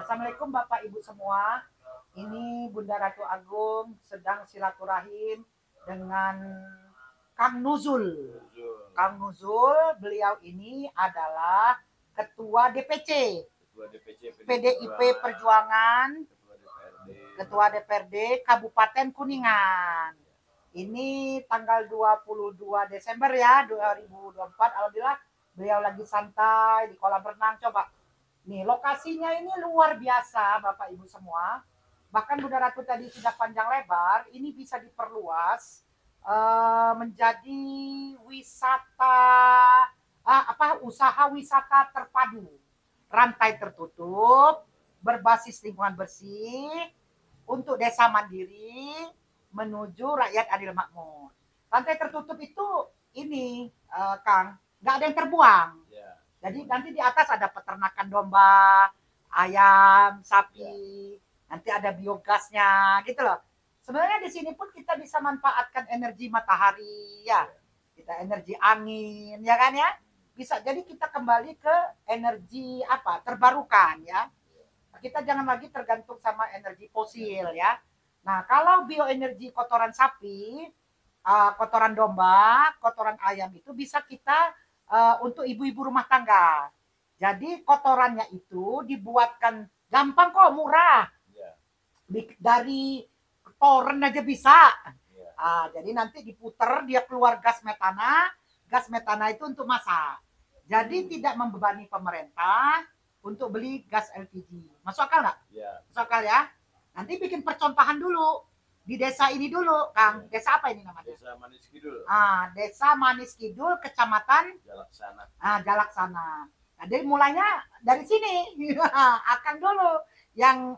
Assalamualaikum Bapak Ibu semua. Ini Bunda Ratu Agung sedang silaturahim dengan Kang Nuzul. Kang Nuzul, beliau ini adalah Ketua DPC, PDIP Perjuangan, Ketua DPRD Kabupaten Kuningan. Ini tanggal 22 Desember ya, 2024. Alhamdulillah beliau lagi santai di kolam renang. Coba nih, lokasinya ini luar biasa Bapak Ibu semua. Bahkan Bunda Ratu tadi sudah panjang lebar, ini bisa diperluas menjadi wisata usaha wisata terpadu, rantai tertutup, berbasis lingkungan bersih untuk desa mandiri menuju rakyat adil makmur. Rantai tertutup itu ini Kang, nggak ada yang terbuang. Jadi nanti di atas ada peternakan domba, ayam, sapi, nanti ada biogasnya gitu loh. Sebenarnya di sini pun kita bisa manfaatkan energi matahari ya, kita energi angin ya kan ya. Bisa jadi kita kembali ke energi terbarukan ya. Kita jangan lagi tergantung sama energi fosil ya. Nah, kalau bioenergi kotoran sapi, kotoran domba, kotoran ayam itu bisa kita untuk ibu-ibu rumah tangga. Jadi kotorannya itu dibuatkan gampang kok, murah. Dari toren aja bisa. Jadi nanti diputer, dia keluar gas metana. Gas metana itu untuk masak. Jadi tidak membebani pemerintah untuk beli gas LPG. Masuk akal nggak? Masuk akal ya. Nanti bikin percontohan dulu di desa ini dulu, Kang. Desa apa ini namanya? Desa Manis Kidul. Desa Manis Kidul, Kecamatan Jalaksana. Jalaksana. Jadi mulainya dari sini. Akan dulu yang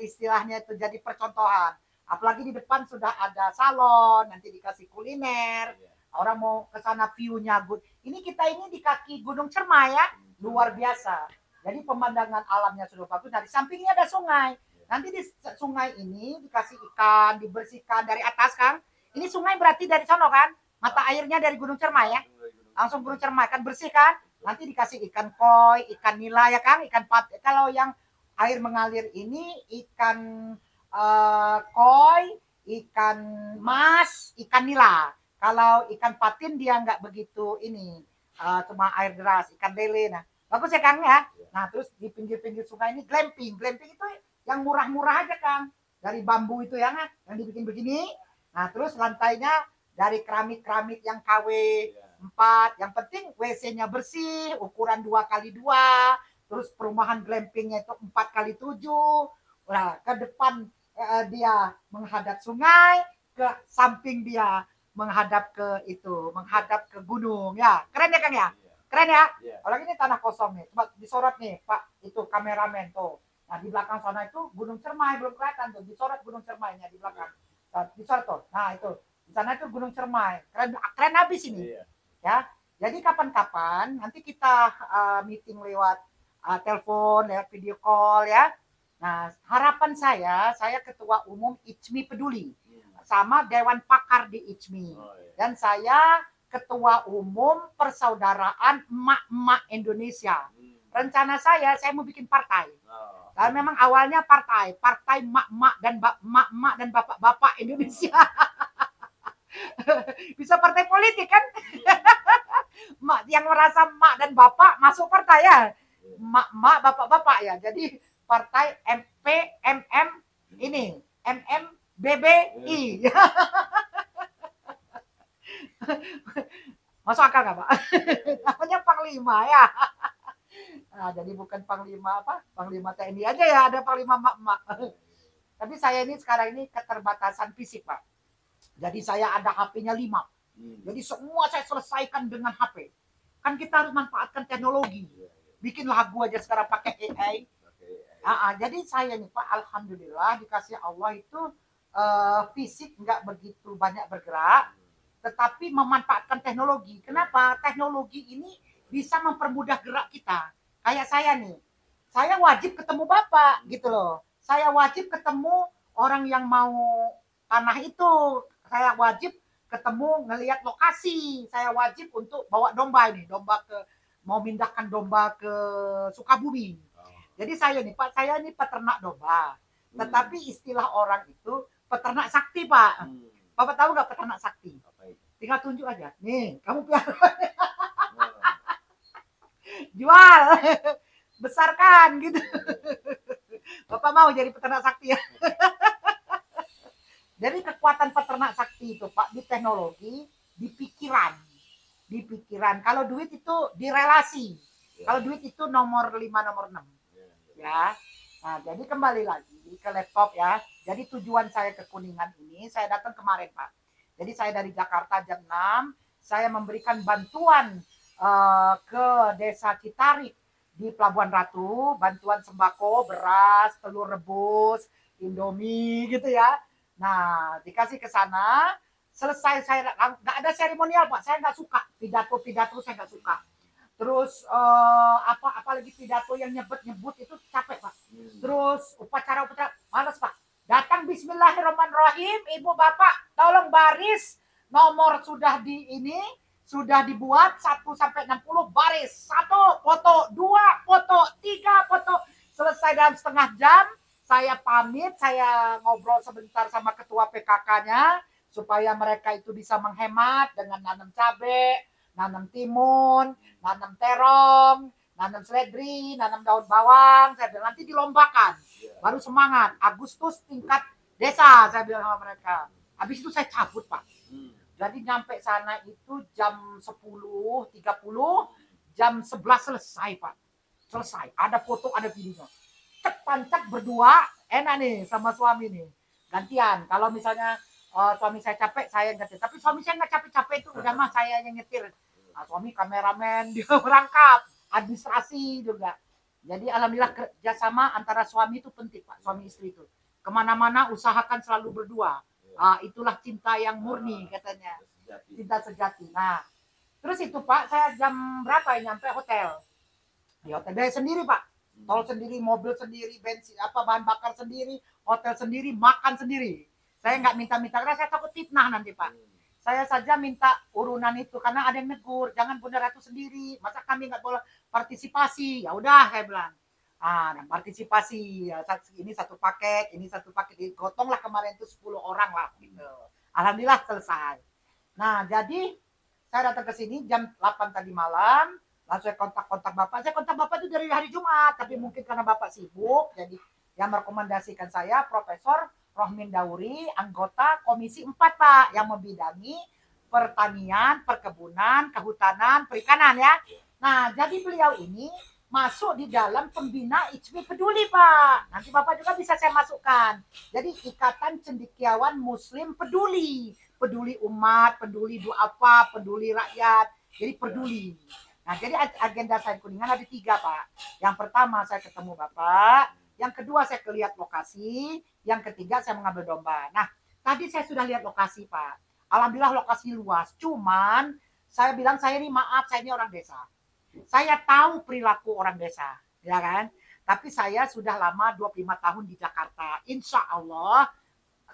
istilahnya itu jadi percontohan. Apalagi di depan sudah ada salon, nanti dikasih kuliner. Orang mau ke sana view-nya good. Ini kita ini di kaki Gunung Cermai ya, luar biasa. Jadi pemandangan alamnya sudah bagus. Dari sampingnya ada sungai. Nanti di sungai ini dikasih ikan, dibersihkan dari atas, Kang. Ini sungai berarti dari sono kan? Mata airnya dari Gunung Cermai ya? Langsung Gunung Cermai kan, bersih kan? Nanti dikasih ikan koi, ikan nila ya Kang, ikan pat. Kalau yang air mengalir ini ikan koi, ikan mas, ikan nila. Kalau ikan patin dia nggak begitu ini, cuma air deras, ikan lele. Nah, bagus ya Kang ya. Nah, terus di pinggir-pinggir sungai ini glamping. Glamping itu yang murah-murah aja Kang, dari bambu itu ya, yang dibikin begini. Nah, terus lantainya dari keramik-keramik yang KW 4. Yang penting WC-nya bersih, ukuran 2x2. Terus perumahan glampingnya itu 4x7. Nah, ke depan dia menghadap sungai, ke samping dia menghadap ke gunung ya. Keren ya Kang ya? Keren ya? Kalau ini tanah kosong nih. Coba disorot nih, Pak, itu kameramen tuh. Nah, di belakang sana itu Gunung Cermai, belum kelihatan tuh. Disorot Gunung Cermainya di belakang. Nah, disorot tuh. Nah, itu. Di sana itu Gunung Cermai. Keren habis ini. Ya. Jadi kapan-kapan nanti kita meeting lewat telepon, lewat video call ya. Nah, harapan saya ketua umum ICMI Peduli sama dewan pakar di ICMI. Dan saya ketua umum persaudaraan emak-emak Indonesia. Rencana saya mau bikin partai. Karena memang awalnya partai emak-emak dan bapak-bapak Indonesia. Bisa partai politik kan? Yang merasa emak dan bapak masuk partai ya. Emak, bapak-bapak ya. Jadi partai MPMM ini, MMBBI. Masuk akal nggak Pak? Namanya Panglima ya. Nah, jadi bukan Panglima Panglima TNI aja ya, ada Panglima emak-emak. Tapi saya ini sekarang ini keterbatasan fisik Pak. Jadi saya ada HP-nya 5. Jadi semua saya selesaikan dengan HP. Kan kita harus manfaatkan teknologi. Bikin lagu aja sekarang pakai AI. Jadi saya nih Pak, alhamdulillah dikasih Allah itu fisik nggak begitu banyak bergerak, tetapi memanfaatkan teknologi. Kenapa? Teknologi ini bisa mempermudah gerak kita. Kayak saya nih, saya wajib ketemu Bapak gitu loh. Saya wajib ketemu orang yang mau tanah itu. Saya wajib ketemu ngelihat lokasi. Saya wajib untuk bawa domba ini, mau mindahkan domba ke Sukabumi. Jadi saya nih Pak, saya ini peternak domba. Tetapi istilah orang itu peternak sakti Pak. Bapak tahu nggak peternak sakti? Tinggal tunjuk aja. Nih, kamu piara. Jual. Besarkan gitu. Bapak mau jadi peternak sakti ya? Jadi kekuatan peternak sakti itu Pak di teknologi, di pikiran. Di pikiran. Kalau duit itu di relasi. Kalau duit itu nomor 5, nomor 6. Ya. Nah, jadi kembali lagi ke laptop ya. Jadi tujuan saya ke Kuningan ini, saya datang kemarin Pak. Jadi saya dari Jakarta jam 6, saya memberikan bantuan ke Desa Citarik di Pelabuhan Ratu, bantuan sembako, beras, telur rebus, Indomie gitu ya. Nah, dikasih ke sana, selesai saya nggak ada seremonial Pak, saya nggak suka pidato saya nggak suka. Terus apalagi pidato yang nyebut-nyebut itu capek Pak. Terus upacara males Pak. Datang Bismillahirrahmanirrahim, Ibu Bapak tolong baris, nomor sudah sudah dibuat 1 sampai 60 baris. 1 foto, 2 foto, 3 foto. Selesai dalam setengah jam, saya pamit, saya ngobrol sebentar sama ketua PKK-nya supaya mereka itu bisa menghemat dengan nanam cabai, nanam timun, nanam terong, nanam seledri, nanam daun bawang. Saya bilang nanti dilombakan. Baru semangat. Agustus tingkat desa, saya bilang sama mereka. Habis itu saya cabut Pak. Jadi nyampe sana itu jam 10.30, jam 11 selesai Pak. Selesai. Ada foto, ada videonya. Pancak berdua, enak nih sama suami nih. Gantian. Kalau misalnya suami saya capek, saya nyetir. Tapi suami saya nggak capek-capek itu, udah mah saya yang nyetir. Nah, suami kameramen, dia merangkap, administrasi juga. Jadi alhamdulillah kerjasama antara suami itu penting Pak, suami istri itu. Kemana-mana usahakan selalu berdua. Itulah cinta yang murni katanya, cinta sejati. Nah, terus itu Pak, saya jam berapa ya nyampe hotel? Di hotel saya sendiri Pak, tol sendiri, mobil sendiri, bensin bahan bakar sendiri, hotel sendiri, makan sendiri. Saya nggak minta-minta karena saya takut fitnah nanti Pak. Saya saja minta urunan itu karena ada yang negur, jangan Bunda Ratu sendiri, masa kami nggak boleh partisipasi? Ya udah saya bilang. Dan partisipasi ya, ini satu paket, digotong lah kemarin itu 10 orang lah gitu. Alhamdulillah selesai. Nah, jadi saya datang ke sini jam 8 tadi malam, langsung saya kontak Bapak. Saya kontak Bapak itu dari hari Jumat, tapi mungkin karena Bapak sibuk, jadi yang merekomendasikan saya Profesor Rohmin Dauri, anggota Komisi 4 Pak, yang membidangi pertanian, perkebunan, kehutanan, perikanan ya. Nah, jadi beliau ini masuk di dalam pembina ICMI Peduli Pak. Nanti Bapak juga bisa saya masukkan. Jadi Ikatan Cendekiawan Muslim Peduli. Peduli umat, peduli duafa, peduli rakyat. Jadi peduli. Nah, jadi agenda saya Kuningan ada 3 Pak. Yang pertama saya ketemu Bapak. Yang kedua saya lihat lokasi, yang ketiga saya mengambil domba. Nah, tadi saya sudah lihat lokasi Pak. Alhamdulillah lokasi luas. Cuman saya bilang saya ini maaf, saya ini orang desa. Saya tahu perilaku orang desa, ya kan? Tapi saya sudah lama 25 tahun di Jakarta. Insya Allah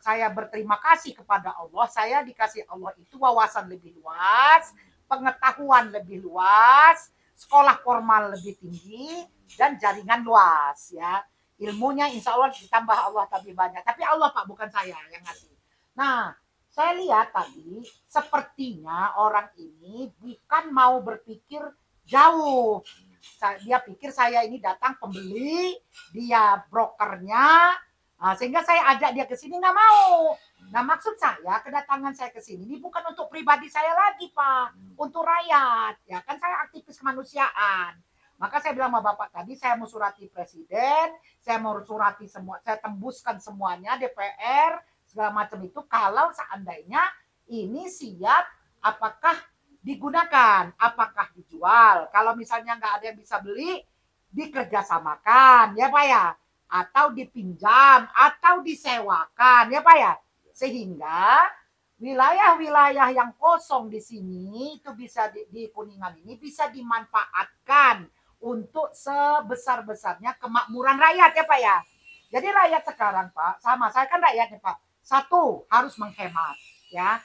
saya berterima kasih kepada Allah. Saya dikasih Allah itu wawasan lebih luas, pengetahuan lebih luas, sekolah formal lebih tinggi, dan jaringan luas ya. Ilmunya insya Allah ditambah Allah tapi banyak. Tapi Allah Pak, bukan saya yang ngasih. Nah, saya lihat tadi sepertinya orang ini bukan mau berpikir jauh. Dia pikir saya ini datang pembeli, dia brokernya, sehingga saya ajak dia ke sini nggak mau. Nah, maksud saya kedatangan saya ke sini ini bukan untuk pribadi saya lagi Pak, untuk rakyat. Ya kan saya aktivis kemanusiaan. Maka saya bilang sama Bapak tadi, saya mau surati Presiden, saya mau surati semua, saya tembuskan semuanya DPR, segala macam itu. Kalau seandainya ini siap, apakah digunakan, apakah dijual? Kalau misalnya nggak ada yang bisa beli, dikerjasamakan, ya Pak ya, atau dipinjam, atau disewakan, ya Pak ya, sehingga wilayah-wilayah yang kosong di sini itu bisa di Kuningan ini bisa dimanfaatkan untuk sebesar-besarnya kemakmuran rakyat ya Pak ya. Jadi rakyat sekarang Pak, sama saya kan rakyatnya Pak. Satu, harus menghemat ya.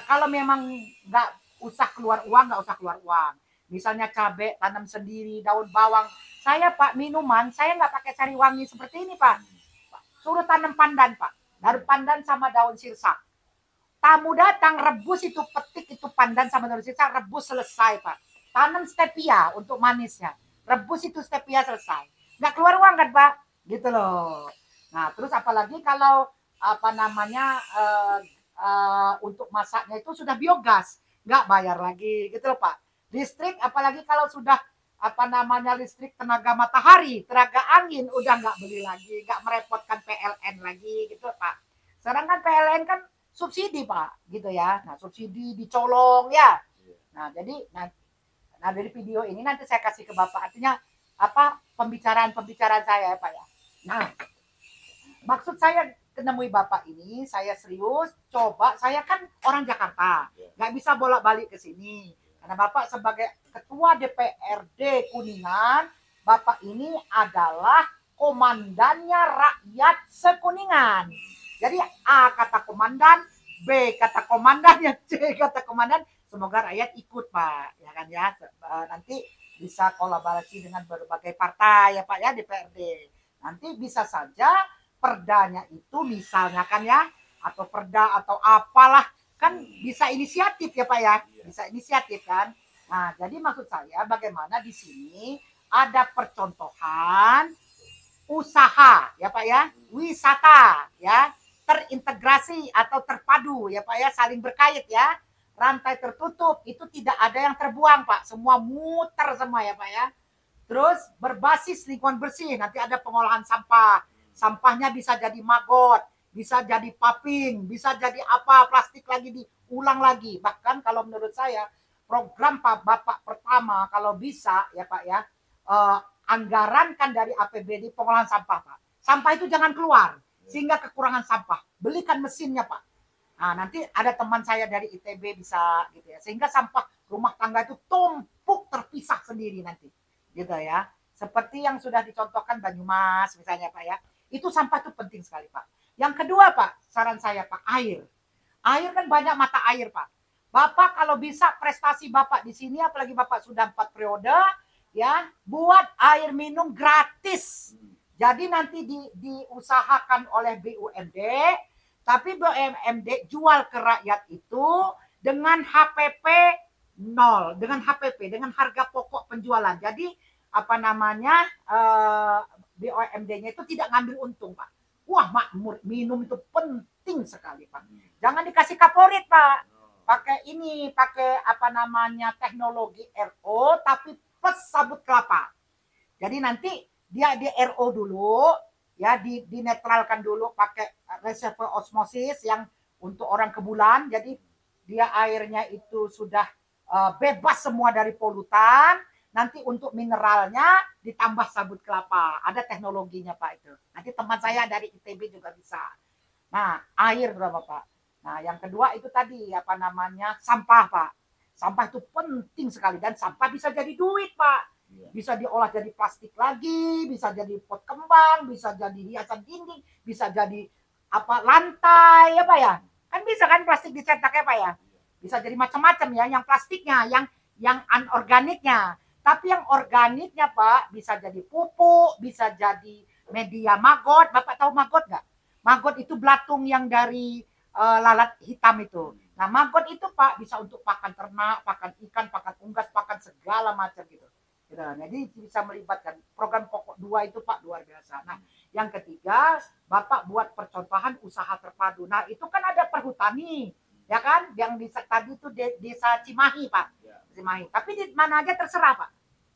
Kalau memang nggak usah keluar uang, nggak usah keluar uang. Misalnya cabai tanam sendiri, daun bawang. Saya Pak minuman, saya nggak pakai cari wangi seperti ini Pak. Suruh tanam pandan Pak. Daun pandan sama daun sirsak. Tamu datang rebus itu, petik itu pandan sama daun sirsak, rebus selesai Pak. Tanam stevia untuk manisnya. Rebus itu stevia selesai. Nggak keluar uang kan Pak? Gitu loh. Nah terus apalagi kalau apa namanya untuk masaknya itu sudah biogas, nggak bayar lagi gitu loh Pak. Listrik apalagi kalau sudah apa namanya listrik tenaga matahari, tenaga angin, udah nggak beli lagi, nggak merepotkan PLN lagi gitu Pak. Sekarang kan PLN kan subsidi Pak, gitu ya. Nah subsidi dicolong ya. Nah jadi nah dari video ini nanti saya kasih ke Bapak, artinya apa pembicaraan saya ya Pak ya. Nah maksud saya menemui Bapak ini, saya serius, coba, saya kan orang Jakarta, nggak bisa bolak-balik ke sini. Karena Bapak sebagai Ketua DPRD Kuningan, Bapak ini adalah komandannya rakyat sekuningan. Jadi A kata komandan, B kata komandan, ya C kata komandan, semoga rakyat ikut Pak, ya kan ya. Nanti bisa kolaborasi dengan berbagai partai ya Pak ya DPRD. Nanti bisa saja perdanya itu misalnya kan ya, atau perda atau apalah, kan bisa inisiatif ya Pak ya, bisa inisiatif kan. Nah jadi maksud saya bagaimana di sini ada percontohan usaha ya Pak ya, wisata ya, terintegrasi atau terpadu ya Pak ya, saling berkait ya, rantai tertutup, itu tidak ada yang terbuang Pak, semua muter semua ya Pak ya. Terus berbasis lingkungan bersih, nanti ada pengolahan sampah. Sampahnya bisa jadi maggot, bisa jadi paping, bisa jadi apa, plastik lagi diulang lagi. Bahkan kalau menurut saya program Pak Bapak pertama kalau bisa ya Pak ya, anggarankan dari APBD pengolahan sampah Pak. Sampah itu jangan keluar sehingga kekurangan sampah. Belikan mesinnya Pak. Nah, nanti ada teman saya dari ITB bisa gitu ya. Sehingga sampah rumah tangga itu tumpuk terpisah sendiri nanti gitu ya. Seperti yang sudah dicontohkan Banyumas misalnya Pak ya. Itu sampah itu penting sekali Pak. Yang kedua Pak, saran saya Pak, air. Air kan banyak mata air Pak. Bapak kalau bisa prestasi Bapak di sini, apalagi Bapak sudah 4 periode, ya, buat air minum gratis. Jadi nanti diusahakan oleh BUMD, tapi BUMD jual ke rakyat itu dengan HPP 0, dengan HPP, dengan harga pokok penjualan. Jadi apa namanya BUMD-nya itu tidak ngambil untung Pak. Wah makmur, minum itu penting sekali Pak. Jangan dikasih kaporit Pak. Pakai ini, pakai apa namanya teknologi RO, tapi plus sabut kelapa. Jadi nanti dia di RO dulu, ya dinetralkan dulu pakai reservoir osmosis yang untuk orang ke bulan. Jadi dia airnya itu sudah bebas semua dari polutan. Nanti untuk mineralnya ditambah sabut kelapa. Ada teknologinya Pak itu. Nanti teman saya dari ITB juga bisa. Nah, air berapa Pak? Nah, yang kedua itu tadi apa namanya sampah Pak. Sampah itu penting sekali dan sampah bisa jadi duit Pak. Bisa diolah jadi plastik lagi, bisa jadi pot kembang, bisa jadi hiasan dinding, bisa jadi apa lantai apa ya? Kan bisa kan plastik dicetak ya Pak ya? Bisa jadi macam-macam ya, yang plastiknya, yang anorganiknya. Tapi yang organiknya Pak bisa jadi pupuk, bisa jadi media maggot. Bapak tahu maggot nggak? Maggot itu belatung yang dari lalat hitam itu. Nah maggot itu Pak bisa untuk pakan ternak, pakan ikan, pakan unggas, pakan segala macam gitu. Jadi bisa melibatkan program pokok 2 itu Pak luar biasa. Nah yang ketiga Bapak buat percontohan usaha terpadu. Nah itu kan ada perhutani ya kan, yang tadi itu desa Cimahi Pak. Cimahi. Tapi di mana aja terserah Pak,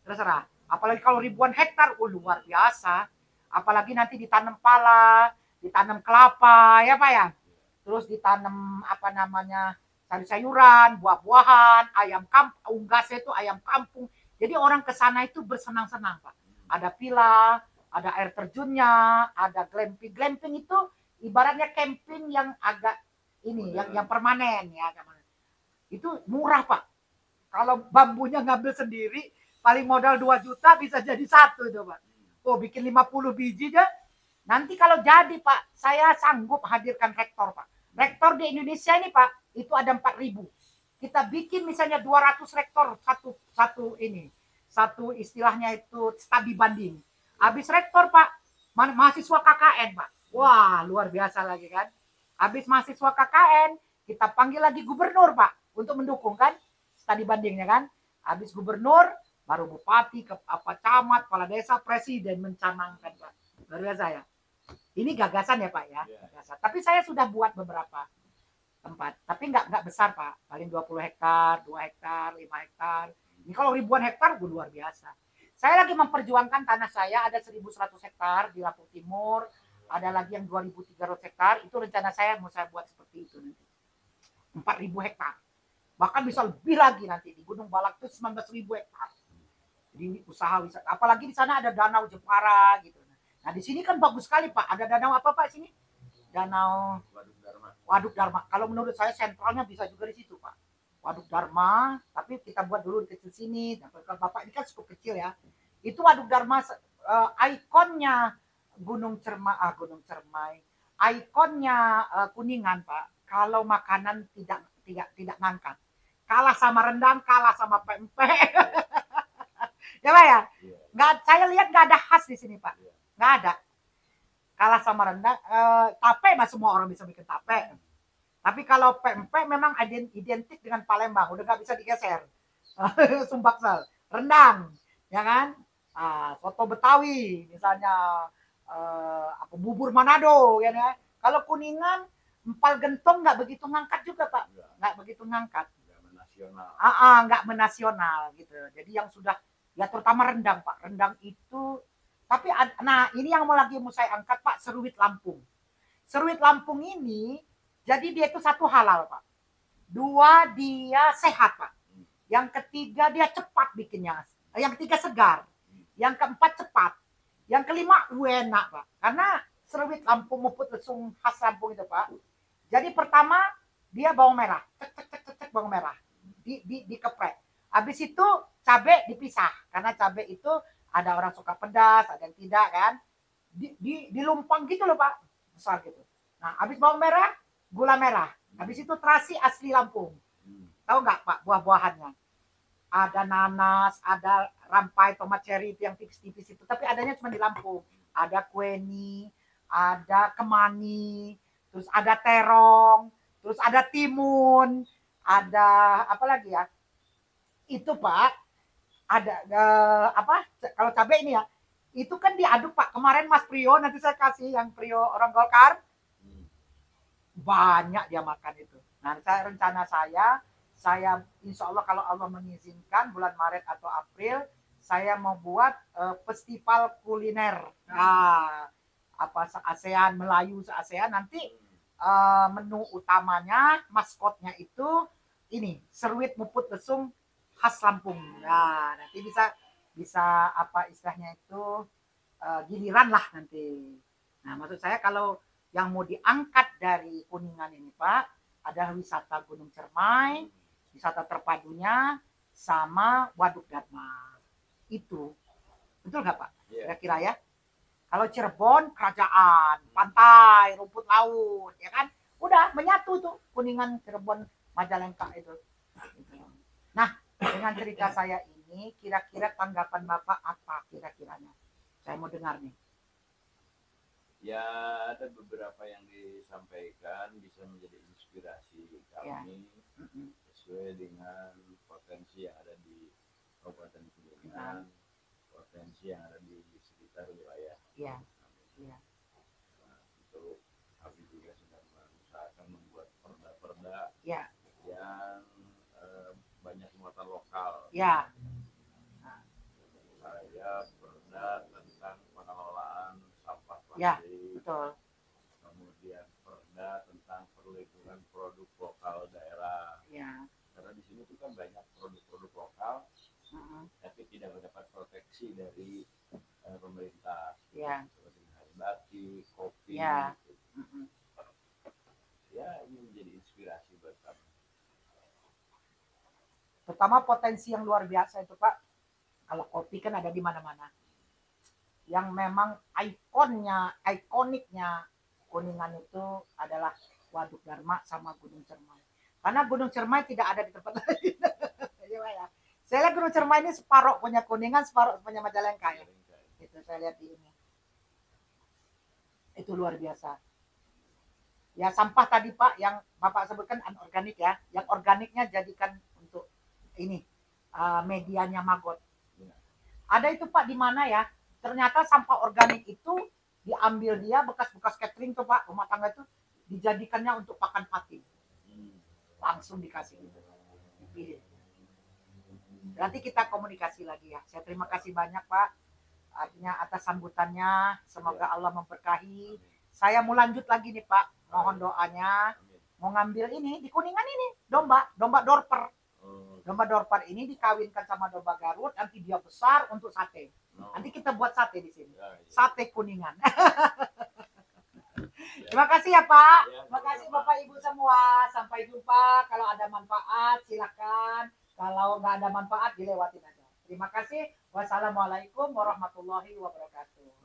terserah. Apalagi kalau ribuan hektar, luar biasa. Apalagi nanti ditanam pala, ditanam kelapa, ya Pak ya. Terus ditanam apa namanya sayur-sayuran, buah-buahan, ayam kampung, unggasnya itu ayam kampung. Jadi orang ke sana itu bersenang-senang Pak. Ada villa, ada air terjunnya, ada glamping. Glamping itu ibaratnya camping yang agak ini, yang permanen ya. Itu murah Pak. Kalau bambunya ngambil sendiri, paling modal 2 juta bisa jadi 1 itu Pak. Oh bikin 50 biji aja. Nanti kalau jadi Pak, saya sanggup hadirkan rektor Pak. Rektor di Indonesia ini Pak, itu ada 4.000. kita bikin misalnya 200 rektor satu istilahnya itu studi banding. Habis rektor Pak, mahasiswa KKN Pak. Wah luar biasa lagi kan. Habis mahasiswa KKN, kita panggil lagi gubernur Pak untuk mendukung kan studi bandingnya kan. Habis gubernur, baru bupati, camat, kepala desa, presiden mencanangkan Pak. Luar biasa ya. Ini gagasan ya Pak ya. Gagasan. Tapi saya sudah buat beberapa tempat. Tapi nggak besar Pak. Paling 20 hektar, 2 hektar, 5 hektar. Ini kalau ribuan hektar gue luar biasa. Saya lagi memperjuangkan tanah saya ada 1.100 hektar di Lampung Timur. Ada lagi yang 2.300 hektar. Itu rencana saya mau saya buat seperti itu nanti. 4.000 hektar. Bahkan bisa lebih lagi nanti. Di Gunung Balak itu 19.000 hektar. Jadi usaha wisata. Apalagi di sana ada danau Jepara gitu. Nah di sini kan bagus sekali Pak. Ada danau apa Pak sini? Danau Waduk Dharma. Kalau menurut saya sentralnya bisa juga di situ Pak. Waduk Dharma. Tapi kita buat dulu di kecil sini. Kalau Bapak ini kan cukup kecil ya. Itu Waduk Dharma ikonnya Gunung Cermai. Ikonnya Kuningan Pak. Kalau makanan tidak ngangkat. Kalah sama rendang, kalah sama pempek. Ya Pak ya. Nggak, saya lihat nggak ada khas di sini Pak. Nggak ada. Kalah sama rendang. Tape mah semua orang bisa bikin tape. Tapi kalau pempek memang identik dengan Palembang. Udah nggak bisa digeser. Sumbaksel. Rendang. Ya kan. Soto Betawi. Misalnya bubur Manado. Ya kan. Kalau Kuningan, empal gentong nggak begitu ngangkat juga Pak. Nggak begitu ngangkat. Nggak menasional gitu. Jadi yang sudah, ya terutama rendang Pak. Rendang itu, tapi nah ini yang mau saya angkat Pak, seruit Lampung. Seruit Lampung ini, jadi dia itu satu halal Pak. Dua, dia sehat Pak. Yang ketiga dia cepat bikinnya. Yang ketiga segar. Yang keempat cepat. Yang kelima enak Pak. Karena seruit Lampung muput lesung khas Lampung itu Pak. Jadi pertama dia bawang merah. Cek bawang merah. Dikeprek. Habis itu cabai dipisah. Karena cabai itu ada orang suka pedas, ada yang tidak kan. Dilumpang gitu loh Pak. Besar gitu. Nah habis bawang merah, gula merah. Habis itu terasi asli Lampung. Tahu nggak Pak buah-buahannya? Ada nanas, ada rampai tomat cherry itu yang tipis-tipis itu. Tapi adanya cuma di Lampung. Ada kueni, ada kemani, terus ada terong, terus ada timun, ada apa lagi ya? Itu Pak, ada kalau cabai ini ya, itu kan diaduk Pak. Kemarin Mas Prio, nanti saya kasih yang Prio orang Golkar, banyak dia makan itu. Nah, rencana saya insya Allah kalau Allah mengizinkan bulan Maret atau April, saya mau buat festival kuliner. Nah, ASEAN, Melayu ASEAN, nanti menu utamanya, maskotnya itu ini, seruit muput lesung khas Lampung. Nah, nanti bisa apa istilahnya itu giliran lah nanti. Nah, maksud saya kalau yang mau diangkat dari Kuningan ini Pak, ada wisata Gunung Cermai, wisata terpadunya, sama Waduk Dharma. Itu. Betul nggak Pak? Kira-kira ya? Kalau Cirebon, kerajaan, pantai, rumput laut, ya kan? Udah menyatu tuh Kuningan, Cirebon, Majalengka itu. Nah, dengan cerita saya ini, kira-kira tanggapan Bapak apa kira-kiranya? Saya mau dengar nih. Ya, ada beberapa yang disampaikan bisa menjadi inspirasi kami sesuai dengan potensi yang ada di Kabupaten Kuningan, potensi yang ada di sekitar wilayah. Iya. Nah, untuk kami juga sedang mengusahakan membuat perda-perda yang banyak muatan lokal. Ya. Saya perda tentang pengelolaan sampah plastik. Ya, betul. Kemudian perda tentang perlindungan produk lokal daerah. Ya. Karena di sini tuh kan banyak produk-produk lokal, tapi tidak mendapat proteksi dari pemerintah. Ya. Seperti hari batik, kopi. Ya. Gitu. Ya, ini menjadi inspirasi buat kami. Terutama potensi yang luar biasa itu Pak. Kalau kopi kan ada di mana-mana. Yang memang ikoniknya Kuningan itu adalah Waduk Dharma sama Gunung Cermai. Karena Gunung Cermai tidak ada di tempat lain. Ya. Saya lihat Gunung Cermai ini separuh punya Kuningan, separuh punya Majalengka ya. Itu saya lihat di ini. Itu luar biasa. Ya sampah tadi Pak yang Bapak sebutkan anorganik ya. Yang organiknya jadikan untuk ini medianya maggot. Ada itu Pak di mana ya? Ternyata sampah organik itu diambil dia bekas-bekas catering tuh Pak, rumah tangga itu dijadikannya untuk pakan patin. Langsung dikasih gitu. Dipilih. Nanti kita komunikasi lagi ya. Saya terima kasih banyak Pak. Artinya atas sambutannya. Semoga Allah memberkahi. Saya mau lanjut lagi nih Pak. Mohon doanya. Mau ngambil ini di Kuningan ini domba dorper. Domba dorper ini dikawinkan sama domba Garut. Nanti dia besar untuk sate. Nanti kita buat sate di sini. Sate Kuningan. Terima kasih ya Pak. Terima kasih Bapak Ibu semua. Sampai jumpa. Kalau ada manfaat silakan. Kalau nggak ada manfaat dilewatin aja. Terima kasih. Wassalamualaikum warahmatullahi wabarakatuh.